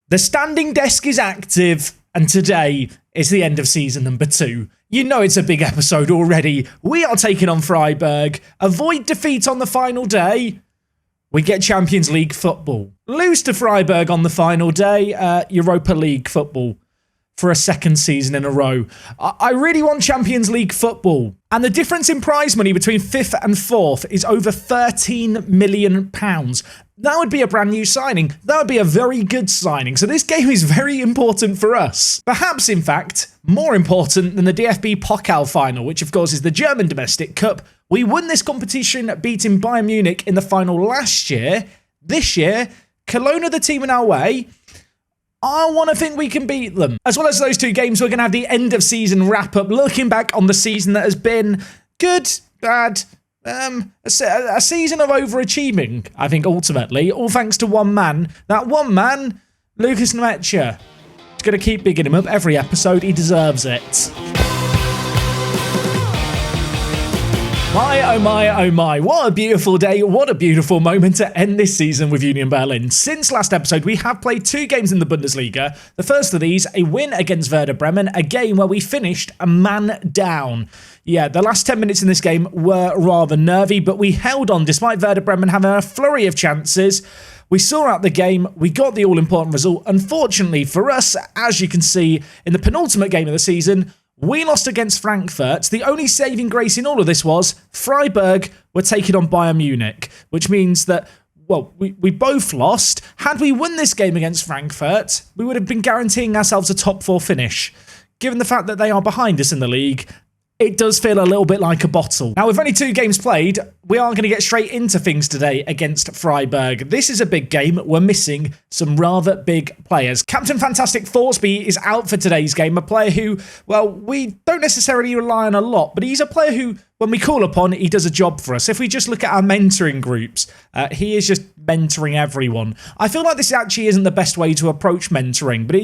The standing desk is active, and today is the end of season number 2. You know it's a big episode already. We are taking on Freiburg. Avoid defeat on the final day. We get Champions League football. Lose to Freiburg on the final day. Europa League football for a second season in a row. I really want Champions League football. And the difference in prize money between 5th and 4th is over £13 million. That would be a brand new signing. That would be a very good signing. So this game is very important for us. Perhaps, in fact, more important than the DFB Pokal final, which of course is the German domestic cup. We won this competition beating Bayern Munich in the final last year. This year, Cologne are the team in our way. I want to think we can beat them. As well as those 2 games, we're going to have the end of season wrap up, looking back on the season that has been good, bad, a season of overachieving, I think, ultimately, all thanks to one man. That one man, Lucas Nmecha. He's going to keep bigging him up every episode. He deserves it. My, oh my, oh my. What a beautiful day. What a beautiful moment to end this season with Union Berlin. Since last episode, we have played 2 games in the Bundesliga. The first of these, a win against Werder Bremen, a game where we finished a man down. Yeah, the last 10 minutes in this game were rather nervy, but we held on despite Werder Bremen having a flurry of chances. We saw out the game, we got the all-important result. Unfortunately for us, as you can see in the penultimate game of the season, we lost against Frankfurt. The only saving grace in all of this was Freiburg were taking on Bayern Munich, which means that, well, we both lost. Had we won this game against Frankfurt, we would have been guaranteeing ourselves a top 4 finish. Given the fact that they are behind us in the league, it does feel a little bit like a bottle. Now, with only 2 games played, we are going to get straight into things today against Freiburg. This is a big game. We're missing some rather big players. Captain Fantastic Thorsby is out for today's game, a player who, well, we don't necessarily rely on a lot, but he's a player who, when we call upon, he does a job for us. If we just look at our mentoring groups, he is just mentoring everyone. I feel like this actually isn't the best way to approach mentoring, but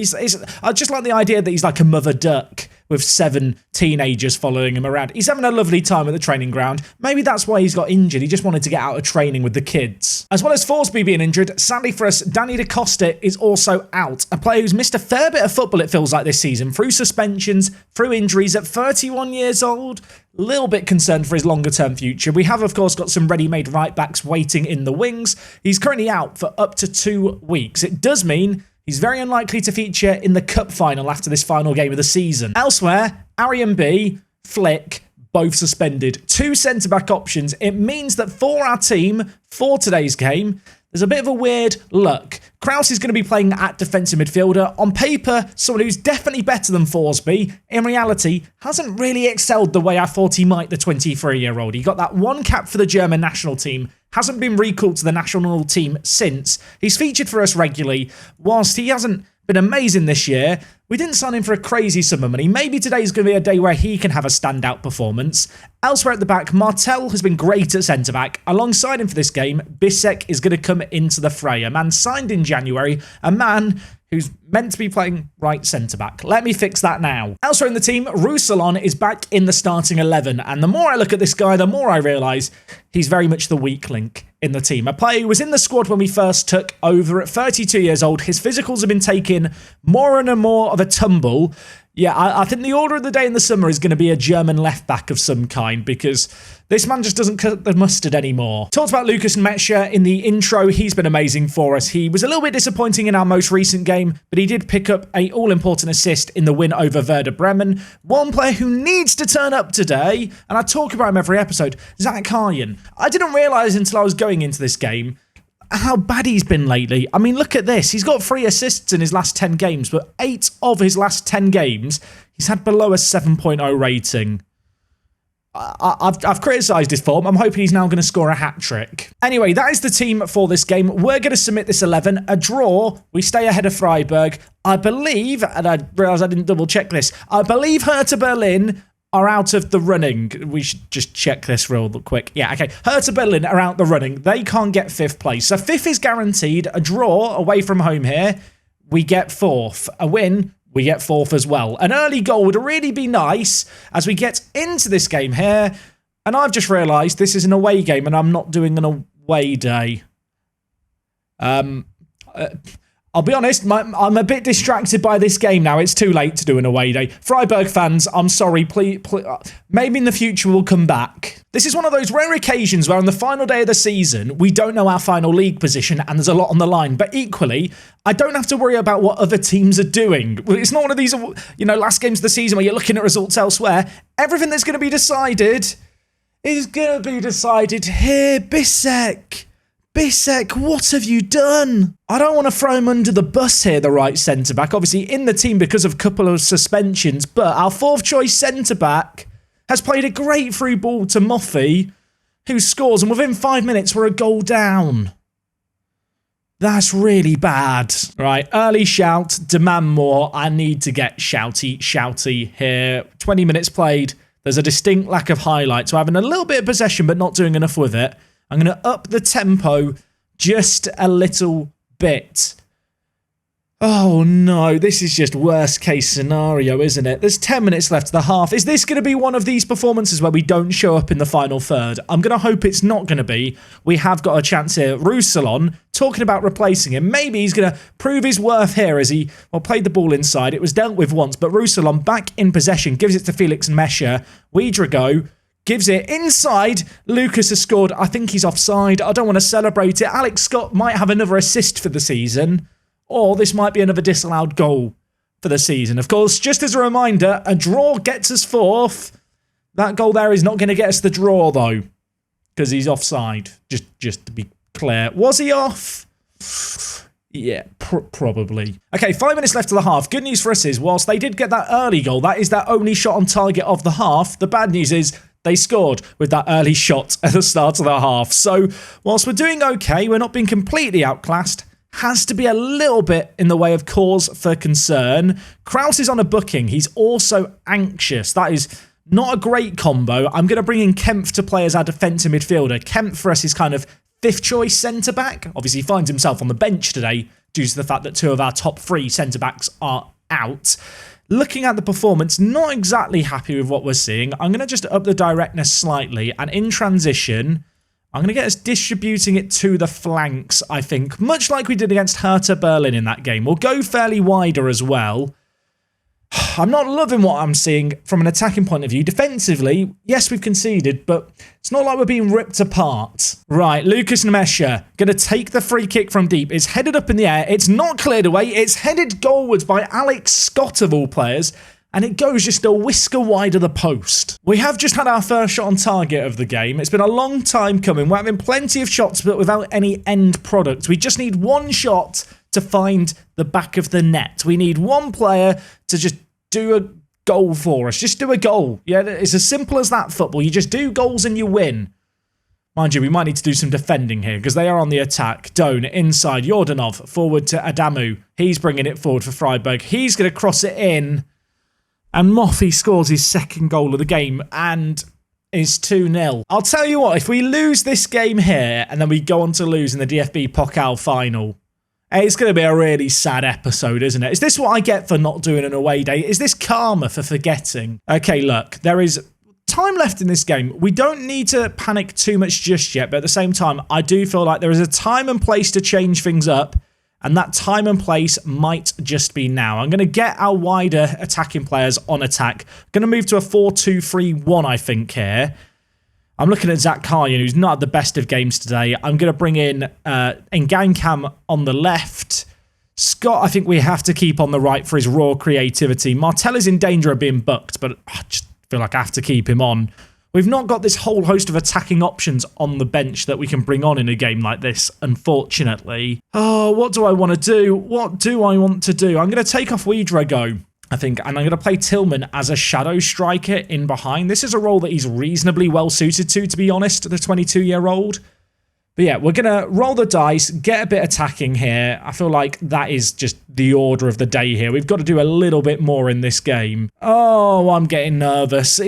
I just like the idea that he's like a mother duck with 7 teenagers following him around. He's having a lovely time at the training ground. Maybe that's why he's got injured. He just wanted to get out of training with the kids. As well as Thorsby being injured, sadly for us, Danny da Costa is also out. A player who's missed a fair bit of football, it feels like, this season, through suspensions, through injuries at 31 years old. A little bit concerned for his longer-term future. We have, of course, got some ready-made right-backs waiting in the wings. He's currently out for up to 2 weeks. It does mean he's very unlikely to feature in the cup final after this final game of the season. Elsewhere, Arian B, Flick, both suspended. 2 centre-back options. It means that for our team, for today's game, there's a bit of a weird look. Kraus is going to be playing at defensive midfielder. On paper, someone who's definitely better than Thorsby. In reality, hasn't really excelled the way I thought he might, the 23-year-old. He got that 1 cap for the German national team. Hasn't been recalled to the national team since. He's featured for us regularly. Whilst he hasn't been amazing this year, we didn't sign him for a crazy sum of money. Maybe today's going to be a day where he can have a standout performance. Elsewhere at the back, Martel has been great at centre-back. Alongside him for this game, Bisek is going to come into the fray. A man signed in January, a man who's meant to be playing right centre-back. Let me fix that now. Elsewhere in the team, Roussillon is back in the starting 11, and the more I look at this guy, the more I realise he's very much the weak link in the team. A player who was in the squad when we first took over at 32 years old. His physicals have been taking more and more of a tumble. Yeah, I think the order of the day in the summer is going to be a German left-back of some kind, because this man just doesn't cut the mustard anymore. Talked about Lucas Nmecha in the intro. He's been amazing for us. He was a little bit disappointing in our most recent game, but he did pick up an all-important assist in the win over Werder Bremen. One player who needs to turn up today, and I talk about him every episode, Zach Karyan. I didn't realise until I was going into this game how bad he's been lately. I mean, look at this. He's got 3 assists in his last 10 games, but 8 of his last 10 games, he's had below a 7.0 rating. I've criticised his form. I'm hoping he's now going to score a hat-trick. Anyway, that is the team for this game. We're going to submit this 11. A draw. We stay ahead of Freiburg. I believe, and I realise I didn't double-check this, I believe Hertha Berlin are out of the running. We should just check this real quick. Yeah, okay. Hertha Berlin are out the running. They can't get 5th place. So 5th is guaranteed. A draw away from home here, we get 4th. A win, we get 4th as well. An early goal would really be nice as we get into this game here. And I've just realised this is an away game and I'm not doing an away day. I'll be honest, I'm a bit distracted by this game now. It's too late to do an away day. Freiburg fans, I'm sorry. Please, maybe in the future we'll come back. This is one of those rare occasions where on the final day of the season, we don't know our final league position and there's a lot on the line. But equally, I don't have to worry about what other teams are doing. It's not one of these, last games of the season where you're looking at results elsewhere. Everything that's going to be decided is going to be decided here. Bissek, what have you done? I don't want to throw him under the bus here, the right centre-back. Obviously in the team because of a couple of suspensions, but our fourth choice centre-back has played a great through ball to Moffey, who scores, and within 5 minutes we're a goal down. That's really bad. Right, early shout, demand more. I need to get shouty here. 20 minutes played. There's a distinct lack of highlights. So having a little bit of possession but not doing enough with it. I'm going to up the tempo just a little bit. Oh no, this is just worst case scenario, isn't it? There's 10 minutes left of the half. Is this going to be one of these performances where we don't show up in the final third? I'm going to hope it's not going to be. We have got a chance here. Roussillon, talking about replacing him. Maybe he's going to prove his worth here as he played the ball inside. It was dealt with once, but Roussillon back in possession, gives it to Felix and Mesha. Ouedraogo gives it inside. Lucas has scored. I think he's offside. I don't want to celebrate it. Alex Scott might have another assist for the season. Or this might be another disallowed goal for the season. Of course, just as a reminder, a draw gets us fourth. That goal there is not going to get us the draw, though. Because he's offside. Just to be clear. Was he off? Yeah, probably. Okay, 5 minutes left of the half. Good news for us is, whilst they did get that early goal, that is their only shot on target of the half. The bad news is they scored with that early shot at the start of the half. So, whilst we're doing okay, we're not being completely outclassed. Has to be a little bit in the way of cause for concern. Kraus is on a booking. He's also anxious. That is not a great combo. I'm going to bring in Kempf to play as our defensive midfielder. Kempf for us is kind of fifth choice centre-back. Obviously, he finds himself on the bench today due to the fact that two of our top three centre-backs are out. Looking at the performance, not exactly happy with what we're seeing. I'm going to just up the directness slightly. And in transition, I'm going to get us distributing it to the flanks, I think. Much like we did against Hertha Berlin in that game. We'll go fairly wider as well. I'm not loving what I'm seeing from an attacking point of view. Defensively, yes, we've conceded, but it's not like we're being ripped apart. Right, Lucas Nemesha going to take the free kick from deep. It's headed up in the air. It's not cleared away. It's headed goalwards by Alex Scott, of all players. And it goes just a whisker wide of the post. We have just had our first shot on target of the game. It's been a long time coming. We're having plenty of shots, but without any end product. We just need one shot to find the back of the net. We need one player to just do a goal for us. Just do a goal. Yeah, it's as simple as that, football. You just do goals and you win. Mind you, we might need to do some defending here because they are on the attack. Doan inside. Yordanov forward to Adamu. He's bringing it forward for Freiburg. He's going to cross it in. And Moffey scores his second goal of the game and is 2-0. I'll tell you what, if we lose this game here and then we go on to lose in the DFB Pokal final, it's going to be a really sad episode, isn't it? Is this what I get for not doing an away day? Is this karma for forgetting? Okay, look, there is time left in this game. We don't need to panic too much just yet, but at the same time, I do feel like there is a time and place to change things up. And that time and place might just be now. I'm going to get our wider attacking players on attack. I'm going to move to a 4-2-3-1, I think, here. I'm looking at Zach Karyan, who's not at the best of games today. I'm going to bring in Ngankam on the left. Scott, I think we have to keep on the right for his raw creativity. Martel is in danger of being booked, but I just feel like I have to keep him on. We've not got this whole host of attacking options on the bench that we can bring on in a game like this, unfortunately. Oh, what do I want to do? What do I want to do? I'm going to take off Ouedraogo, I think, and I'm going to play Tillman as a shadow striker in behind. This is a role that he's reasonably well suited to be honest, the 22-year-old. But yeah, we're going to roll the dice, get a bit attacking here. I feel like that is just the order of the day here. We've got to do a little bit more in this game. Oh, I'm getting nervous.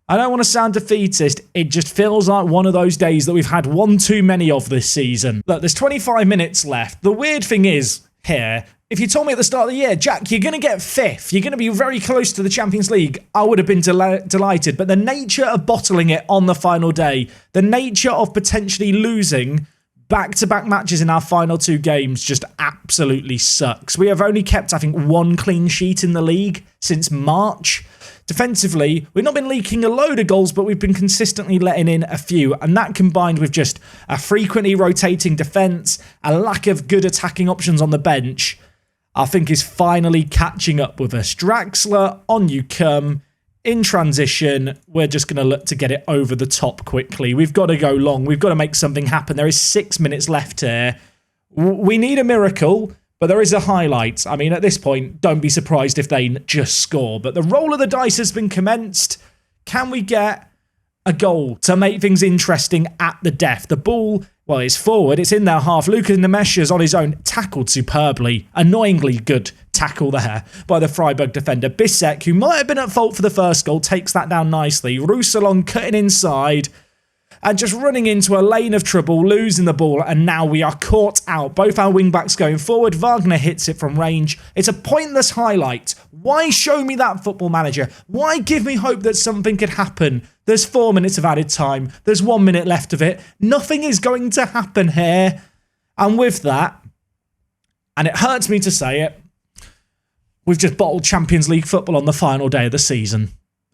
I don't want to sound defeatist. It just feels like one of those days that we've had one too many of this season. Look, there's 25 minutes left. The weird thing is, here, if you told me at the start of the year, Jack, you're going to get fifth, you're going to be very close to the Champions League, I would have been delighted. But the nature of bottling it on the final day, the nature of potentially losing back-to-back matches in our final 2 games just absolutely sucks. We have only kept, I think, 1 clean sheet in the league since March. Defensively, we've not been leaking a load of goals, but we've been consistently letting in a few, and that combined with just a frequently rotating defence, a lack of good attacking options on the bench, I think is finally catching up with us. Draxler, on you come. In transition, we're just going to look to get it over the top quickly. We've got to go long. We've got to make something happen. There is 6 minutes left here. We need a miracle, but there is a highlight. I mean, at this point, don't be surprised if they just score. But the roll of the dice has been commenced. Can we get a goal to make things interesting at the death? The ball, well, it's forward. It's in their half. Lucas Nemeshia's on his own, tackled superbly. Annoyingly good tackle there by the Freiburg defender. Bissek, who might have been at fault for the first goal, takes that down nicely. Roussillon cutting inside and just running into a lane of trouble, losing the ball, and now we are caught out. Both our wing-backs going forward. Wagner hits it from range. It's a pointless highlight. Why show me that, Football Manager? Why give me hope that something could happen? There's 4 minutes of added time. There's 1 minute left of it. Nothing is going to happen here. And with that, and it hurts me to say it, we've just bottled Champions League football on the final day of the season.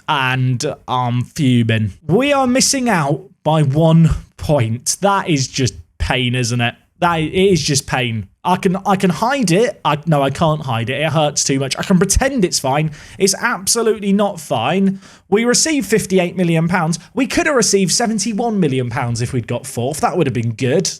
And I'm fuming. We are missing out by 1 point. That is just pain, isn't it? It is just pain. I can hide it. No, I can't hide it. It hurts too much. I can pretend it's fine. It's absolutely not fine. We received £58 million. We could have received £71 million if we'd got 4th. That would have been good.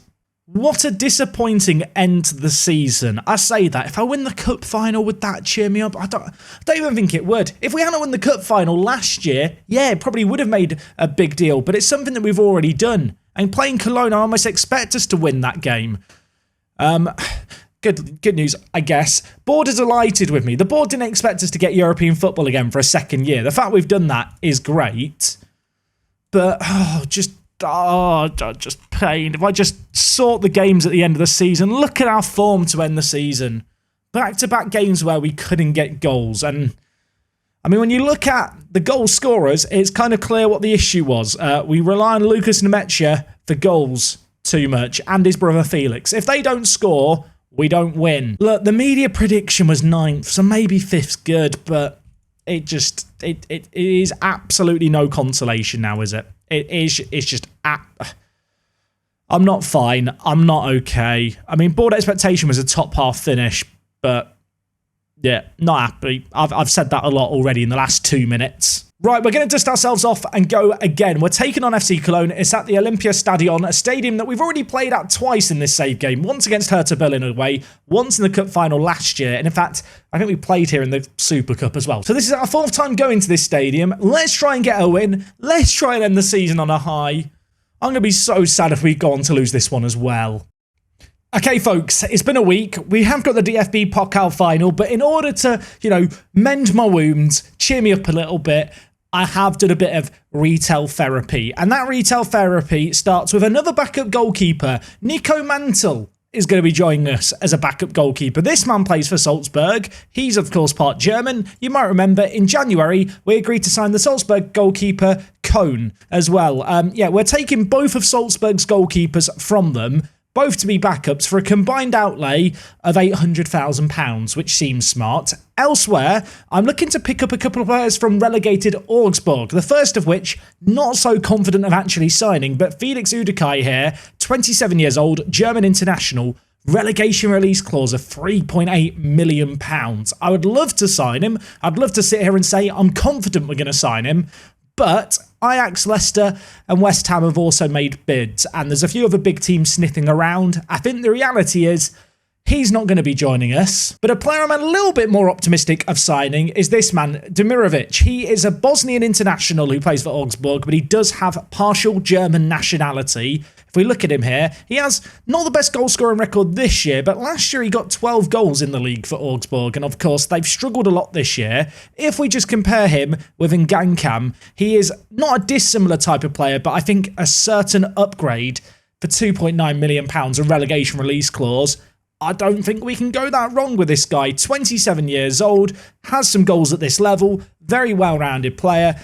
What a disappointing end to the season. I say that. If I win the cup final, would that cheer me up? I don't even think it would. If we hadn't won the cup final last year, yeah, it probably would have made a big deal. But it's something that we've already done. And playing Cologne, I almost expect us to win that game. Good news, I guess. Board are delighted with me. The board didn't expect us to get European football again for a second year. The fact we've done that is great. But, just pain. If I just sort the games at the end of the season, look at our form to end the season. Back-to-back games where we couldn't get goals. And, I mean, when you look at the goal scorers, it's kind of clear what the issue was. We rely on Lucas Nemechia for goals too much, and his brother Felix. If they don't score, we don't win. Look, the media prediction was 9th, so maybe 5th's good, but it is absolutely no consolation now, is it? It's just... I'm not fine. I'm not okay. I mean, board expectation was a top half finish, but yeah, not happy. I've said that a lot already in the last 2 minutes. Right, we're going to dust ourselves off and go again. We're taking on FC Cologne. It's at the Olympia Stadion, a stadium that we've already played at twice in this save game. Once against Hertha Berlin away, once in the cup final last year. And in fact, I think we played here in the Super Cup as well. So this is our 4th time going to this stadium. Let's try and get a win. Let's try and end the season on a high. I'm going to be so sad if we go on to lose this one as well. Okay, folks, it's been a week. We have got the DFB Pokal final, but in order to, mend my wounds, cheer me up a little bit, I have done a bit of retail therapy. And that retail therapy starts with another backup goalkeeper. Nico Mantel is going to be joining us as a backup goalkeeper. This man plays for Salzburg. He's, of course, part German. You might remember in January, we agreed to sign the Salzburg goalkeeper, Kohn, as well. We're taking both of Salzburg's goalkeepers from them, both to be backups for a combined outlay of £800,000, which seems smart. Elsewhere, I'm looking to pick up a couple of players from relegated Augsburg, the first of which, not so confident of actually signing, but Felix Udekai here, 27 years old, German international, relegation release clause of £3.8 million. I would love to sign him. I'd love to sit here and say I'm confident we're going to sign him, but Ajax, Leicester and West Ham have also made bids, and there's a few other big teams sniffing around. I think the reality is he's not going to be joining us. But a player I'm a little bit more optimistic of signing is this man, Demirovic. He is a Bosnian international who plays for Augsburg, but he does have partial German nationality. If we look at him here, he has not the best goal scoring record this year, but last year he got 12 goals in the league for Augsburg, and of course they've struggled a lot this year. If we just compare him with Ngankam, he is not a dissimilar type of player, but I think a certain upgrade for £2.9 million, a relegation release clause. I don't think we can go that wrong with this guy. 27 years old, has some goals at this level, very well-rounded player,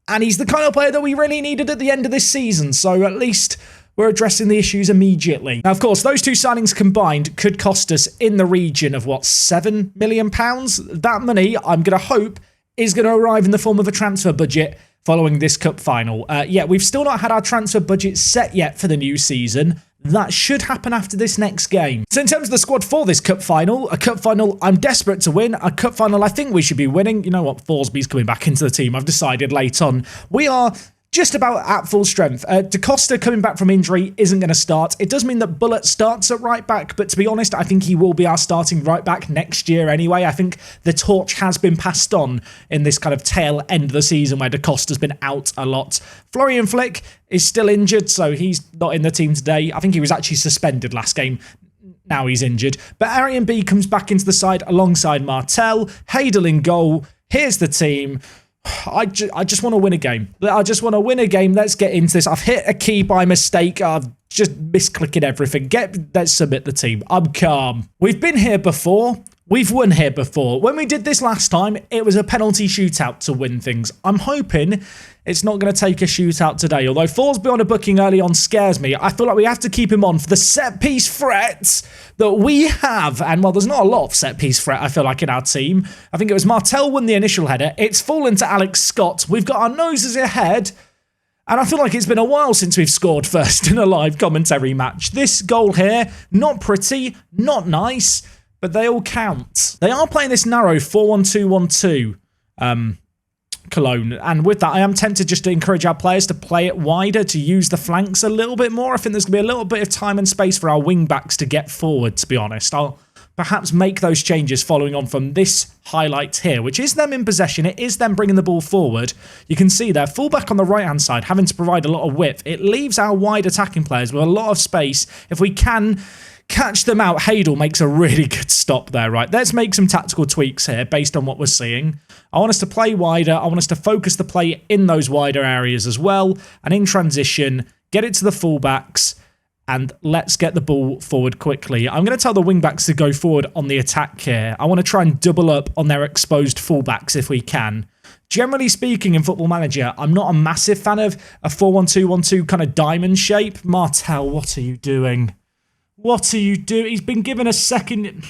and he's the kind of player that we really needed at the end of this season, so at least we're addressing the issues immediately. Now, of course, those two signings combined could cost us in the region of, what, £7 million? That money, I'm going to hope, is going to arrive in the form of a transfer budget following this cup final. Yeah, we've still not had our transfer budget set yet for the new season. That should happen after this next game. So in terms of the squad for this cup final, a cup final I'm desperate to win, a cup final I think we should be winning. You know what, Forsby's coming back into the team. I've decided late on. We are just about at full strength. DaCosta coming back from injury isn't going to start. It does mean that Bullet starts at right back, but to be honest, I think he will be our starting right back next year anyway. I think the torch has been passed on in this kind of tail end of the season where DaCosta's been out a lot. Florian Flick is still injured, so he's not in the team today. I think he was actually suspended last game. Now he's injured. But Arian B comes back into the side alongside Martel. Hadel in goal. Here's the team. I just want to win a game. I just want to win a game. Let's get into this. I've hit a key by mistake. I've just misclicking everything. Let's submit the team. I'm calm. We've been here before. We've won here before. When we did this last time, it was a penalty shootout to win things. I'm hoping it's not going to take a shootout today. Although Forsby on a booking early on scares me. I feel like we have to keep him on for the set-piece threats that we have. And, well, there's not a lot of set-piece threat, I feel like, in our team. I think it was Martel won the initial header. It's fallen to Alex Scott. We've got our noses ahead. And I feel like it's been a while since we've scored first in a live commentary match. This goal here, not pretty, not nice, but they all count. They are playing this narrow 4-1-2-1-2 Cologne, and with that, I am tempted just to encourage our players to play it wider, to use the flanks a little bit more. I think there's going to be a little bit of time and space for our wing-backs to get forward, to be honest. I'll perhaps make those changes following on from this highlight here, which is them in possession. It is them bringing the ball forward. You can see there, fullback on the right-hand side, having to provide a lot of width. It leaves our wide attacking players with a lot of space. If we can catch them out, Hadel makes a really good stop there, right? Let's make some tactical tweaks here based on what we're seeing. I want us to play wider. I want us to focus the play in those wider areas as well. And in transition, get it to the fullbacks and let's get the ball forward quickly. I'm going to tell the wingbacks to go forward on the attack here. I want to try and double up on their exposed fullbacks if we can. Generally speaking, in Football Manager, I'm not a massive fan of a 4-1-2-1-2 kind of diamond shape. Martel, what are you doing? What are you doing? He's been given a second.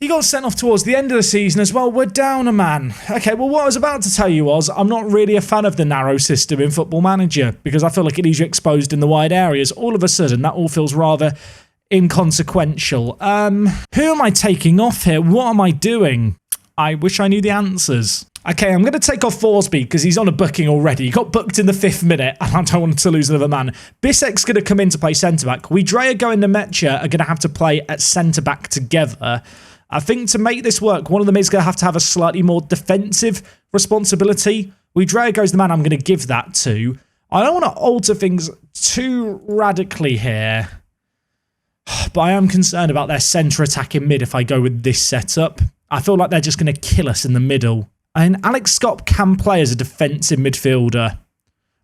He got sent off towards the end of the season as well. We're down a man. Okay, well, what I was about to tell you was I'm not really a fan of the narrow system in Football Manager because I feel like it leaves you exposed in the wide areas. All of a sudden, that all feels rather inconsequential. Who am I taking off here? What am I doing? I wish I knew the answers. Okay, I'm going to take off Forsby because he's on a booking already. He got booked in the 5th minute and I don't want to lose another man. Bisek's going to come in to play centre-back. Wiedrea and Nemecha are going to have to play at centre-back together. I think to make this work, one of them is going to have a slightly more defensive responsibility. Wiedrea goes the man I'm going to give that to. I don't want to alter things too radically here, but I am concerned about their centre attack in mid if I go with this setup. I feel like they're just going to kill us in the middle. And Alex Scott can play as a defensive midfielder.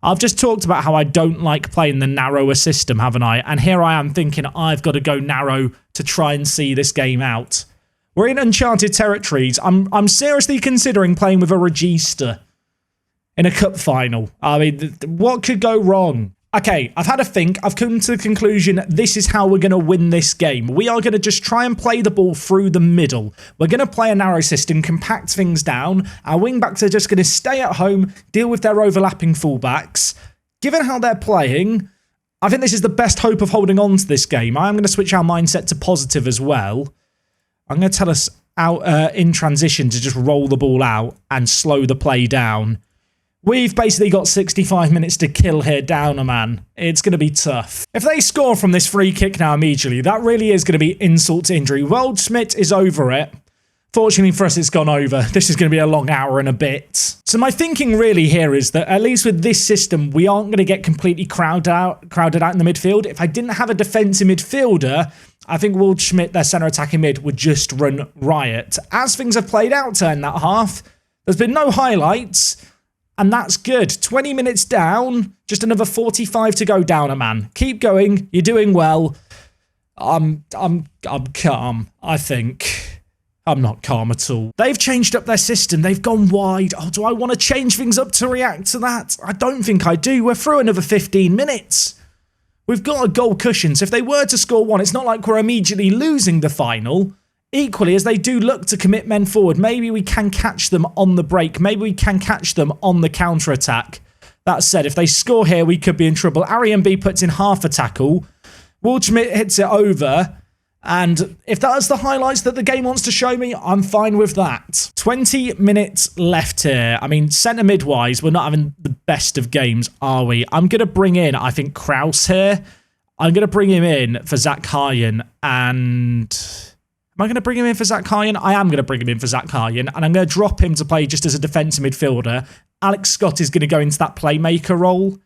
I've just talked about how I don't like playing the narrower system, haven't I? And here I am thinking I've got to go narrow to try and see this game out. We're in uncharted territories. I'm seriously considering playing with a regista in a cup final. I mean, what could go wrong? Okay, I've had a think. I've come to the conclusion this is how we're going to win this game. We are going to just try and play the ball through the middle. We're going to play a narrow system, compact things down. Our wing-backs are just going to stay at home, deal with their overlapping full-backs. Given how they're playing, I think this is the best hope of holding on to this game. I am going to switch our mindset to positive as well. I'm going to tell us out in transition to just roll the ball out and slow the play down. We've basically got 65 minutes to kill here down a man. It's going to be tough. If they score from this free kick now immediately, that really is going to be insult to injury. Waldschmidt is over it. Fortunately for us, it's gone over. This is going to be a long hour and a bit. So my thinking really here is that at least with this system, we aren't going to get completely crowded out in the midfield. If I didn't have a defensive midfielder, I think Waldschmidt, their centre attacking mid, would just run riot. As things have played out in that half, there's been no highlights. And that's good. 20 minutes down, just another 45 to go down a man. Keep going. You're doing well. I'm calm, I think. I'm not calm at all. They've changed up their system. They've gone wide. Oh, do I want to change things up to react to that? I don't think I do. We're through another 15 minutes. We've got a goal cushion, so if they were to score one, it's not like we're immediately losing the final. Equally, as they do look to commit men forward, maybe we can catch them on the break. Maybe we can catch them on the counter-attack. That said, if they score here, we could be in trouble. Arian B puts in half a tackle. Waldschmidt hits it over. And if that's the highlights that the game wants to show me, I'm fine with that. 20 minutes left here. I mean, centre mid-wise, we're not having the best of games, are we? I'm going to bring in, I think, Kraus here. I'm going to bring him in for Zach Hyen. And am I going to bring him in for Zach Hyen? I am going to bring him in for Zach Hyen. And I'm going to drop him to play just as a defensive midfielder. Alex Scott is going to go into that playmaker role.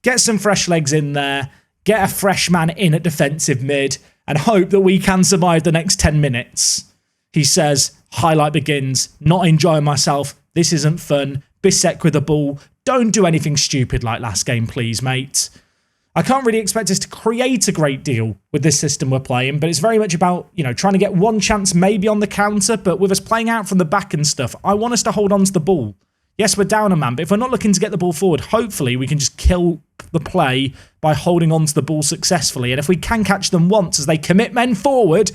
Get some fresh legs in there. Get a fresh man in at defensive mid. And hope that we can survive the next 10 minutes. He says, highlight begins, not enjoying myself, this isn't fun, Bissek with the ball, don't do anything stupid like last game please mate. I can't really expect us to create a great deal with this system we're playing, but it's very much about, trying to get one chance maybe on the counter, but with us playing out from the back and stuff, I want us to hold on to the ball. Yes, we're down a man, but if we're not looking to get the ball forward, hopefully we can just kill the play by holding on to the ball successfully. And if we can catch them once as they commit men forward,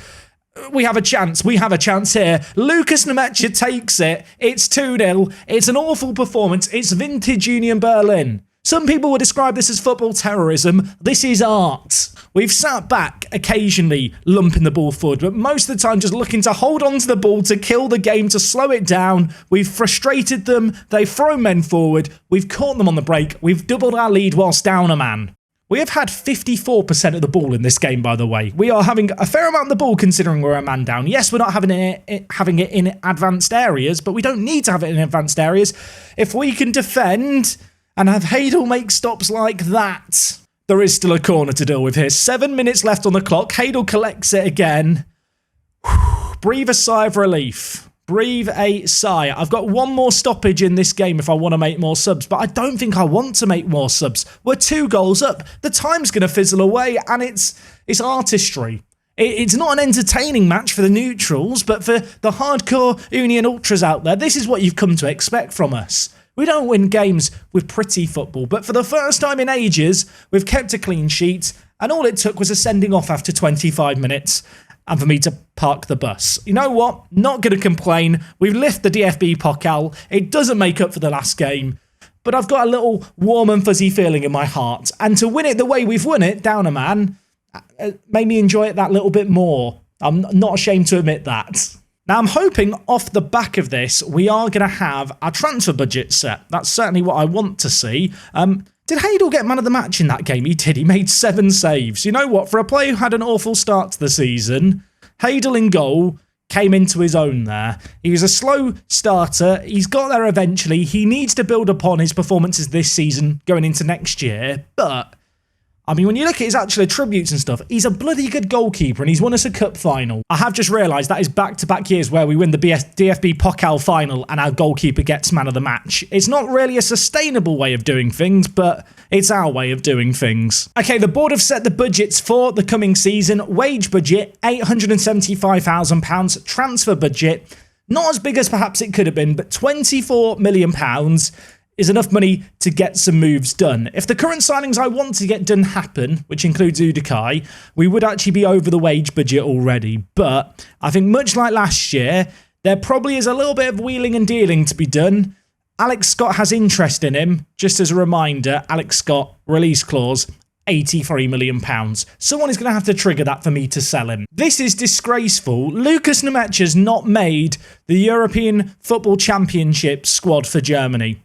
we have a chance. We have a chance here. Lucas Nemecha takes it. It's 2-0. It's an awful performance. It's vintage Union Berlin. Some people would describe this as football terrorism. This is art. We've sat back occasionally lumping the ball forward, but most of the time just looking to hold on to the ball, to kill the game, to slow it down. We've frustrated them. They've thrown men forward. We've caught them on the break. We've doubled our lead whilst down a man. We have had 54% of the ball in this game, by the way. We are having a fair amount of the ball considering we're a man down. Yes, we're not having it in advanced areas, but we don't need to have it in advanced areas. If we can defend and have Hadel make stops like that, there is still a corner to deal with here. 7 minutes left on the clock. Hadel collects it again. Breathe a sigh of relief. Breathe a sigh. I've got one more stoppage in this game if I want to make more subs, but I don't think I want to make more subs. We're 2 goals up. The time's going to fizzle away, and it's artistry. It's not an entertaining match for the neutrals, but for the hardcore Union Ultras out there, this is what you've come to expect from us. We don't win games with pretty football, but for the first time in ages, we've kept a clean sheet, and all it took was a sending off after 25 minutes, and for me to park the bus. You know what? Not going to complain. We've lifted the DFB Pokal. It doesn't make up for the last game, but I've got a little warm and fuzzy feeling in my heart, and to win it the way we've won it, down a man, made me enjoy it that little bit more. I'm not ashamed to admit that. Now, I'm hoping off the back of this, we are going to have our transfer budget set. That's certainly what I want to see. Did Hadel get man of the match in that game? He did. He made 7 saves. You know what? For a player who had an awful start to the season, Hadel in goal came into his own there. He was a slow starter. He's got there eventually. He needs to build upon his performances this season going into next year, but I mean, when you look at his actual attributes and stuff, he's a bloody good goalkeeper and he's won us a cup final. I have just realised that is back-to-back years where we win the DFB Pokal final and our goalkeeper gets man of the match. It's not really a sustainable way of doing things, but it's our way of doing things. Okay, the board have set the budgets for the coming season. Wage budget, £875,000. Transfer budget, not as big as perhaps it could have been, but £24 million. Is enough money to get some moves done. If the current signings I want to get done happen, which includes Udokai, we would actually be over the wage budget already. But I think much like last year, there probably is a little bit of wheeling and dealing to be done. Alex Scott has interest in him. Just as a reminder, Alex Scott, release clause, £83 million. Someone is going to have to trigger that for me to sell him. This is disgraceful. Lucas Nemecha's not made the European Football Championship squad for Germany.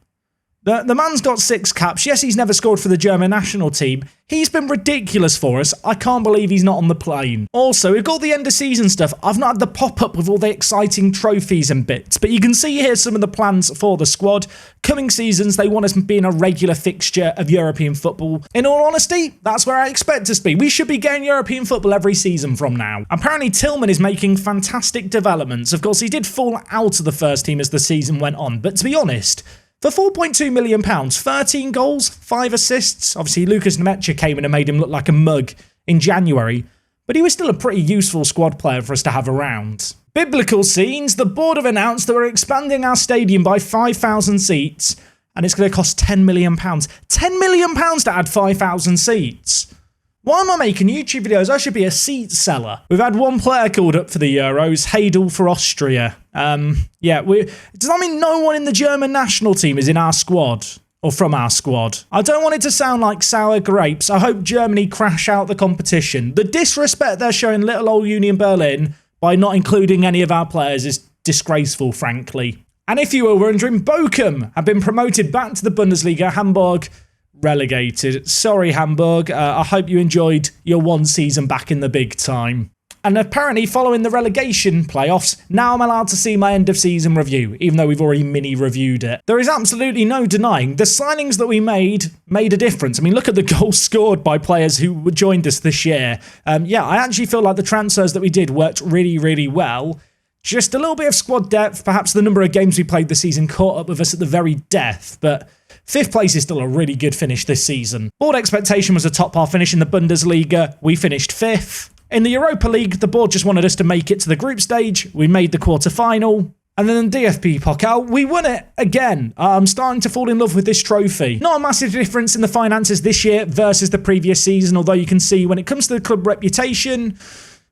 The man's got 6 caps. Yes, he's never scored for the German national team. He's been ridiculous for us. I can't believe he's not on the plane. Also, we've got the end of season stuff. I've not had the pop-up with all the exciting trophies and bits, but you can see here some of the plans for the squad. Coming seasons, they want us being a regular fixture of European football. In all honesty, that's where I expect us to be. We should be getting European football every season from now. Apparently, Tillman is making fantastic developments. Of course, he did fall out of the first team as the season went on, but to be honest, for £4.2 million, 13 goals, 5 assists. Obviously, Lucas Nemecha came in and made him look like a mug in January, but he was still a pretty useful squad player for us to have around. Biblical scenes. The board have announced that we're expanding our stadium by 5,000 seats, and it's going to cost £10 million. £10 million to add 5,000 seats. Why am I making YouTube videos? I should be a seat seller. We've had one player called up for the Euros, Heidel for Austria. Does that mean no one in the German national team is in our squad? Or from our squad? I don't want it to sound like sour grapes. I hope Germany crash out the competition. The disrespect they're showing little old Union Berlin by not including any of our players is disgraceful, frankly. And if you were wondering, Bochum have been promoted back to the Bundesliga. Hamburg relegated. Sorry, Hamburg. I hope you enjoyed your one season back in the big time. And apparently, following the relegation playoffs, now I'm allowed to see my end of season review, even though we've already mini-reviewed it. There is absolutely no denying the signings that we made a difference. I mean, look at the goals scored by players who joined us this year. I actually feel like the transfers that we did worked really, really well. Just a little bit of squad depth. Perhaps the number of games we played this season caught up with us at the very death, but 5th place is still a really good finish this season. Board expectation was a top half finish in the Bundesliga. We finished 5th. In the Europa League, the board just wanted us to make it to the group stage. We made the quarter-final. And then in DFB Pokal, we won it again. I'm starting to fall in love with this trophy. Not a massive difference in the finances this year versus the previous season, although you can see when it comes to the club reputation,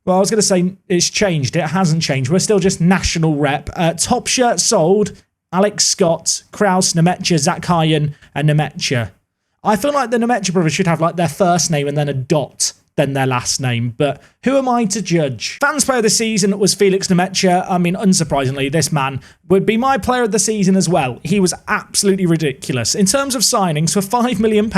well, I was going to say it's changed. It hasn't changed. We're still just national rep. Top shirt sold, Alex Scott, Kraus, Nemetja, Zach Hyen, and Nemetja. I feel like the Nemetja brothers should have like their first name and then a dot, then their last name, but who am I to judge? Fans player of the season was Felix Nemetja. I mean, unsurprisingly, this man would be my player of the season as well. He was absolutely ridiculous. In terms of signings, for £5 million,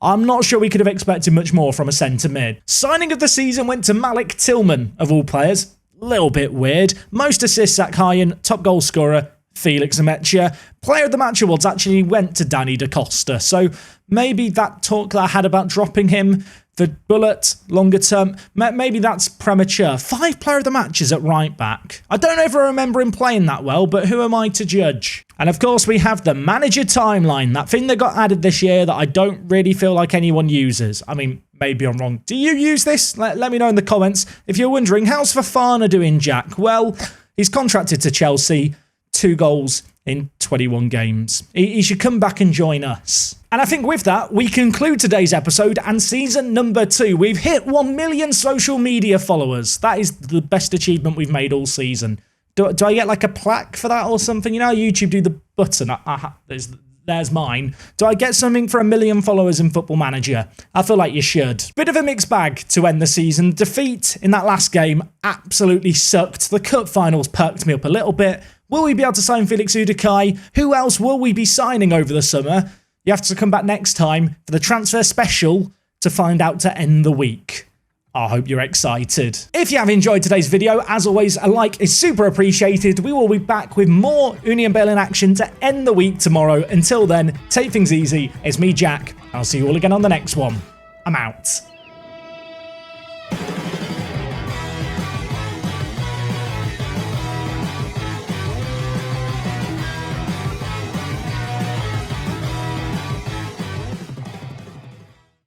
I'm not sure we could have expected much more from a centre mid. Signing of the season went to Malik Tillman, of all players. Little bit weird. Most assists, Zach Hyen. Top goal scorer, Felix Nemetja. Player of the match awards actually went to Danny Da Costa. So maybe that talk that I had about dropping him for Bullet longer term, maybe that's premature. 5 player of the matches at right back. I don't ever remember him playing that well, but who am I to judge? And of course we have the manager timeline, that thing that got added this year that I don't really feel like anyone uses. I mean, maybe I'm wrong. Do you use this? Let me know in the comments. If you're wondering, how's Fofana doing, Jack? Well, he's contracted to Chelsea, 2 goals in 21 games. He should come back and join us. And I think with that, we conclude today's episode and season number 2. We've hit 1 million social media followers. That is the best achievement we've made all season. Do I get like a plaque for that or something? You know how YouTube do the button? There's mine. Do I get something for 1 million followers in Football Manager? I feel like you should. Bit of a mixed bag to end the season. Defeat in that last game absolutely sucked. The cup finals perked me up a little bit. Will we be able to sign Felix Udokai? Who else will we be signing over the summer? You have to come back next time for the transfer special to find out to end the week. I hope you're excited. If you have enjoyed today's video, as always, a like is super appreciated. We will be back with more Union Berlin action to end the week tomorrow. Until then, take things easy. It's me, Jack. I'll see you all again on the next one. I'm out.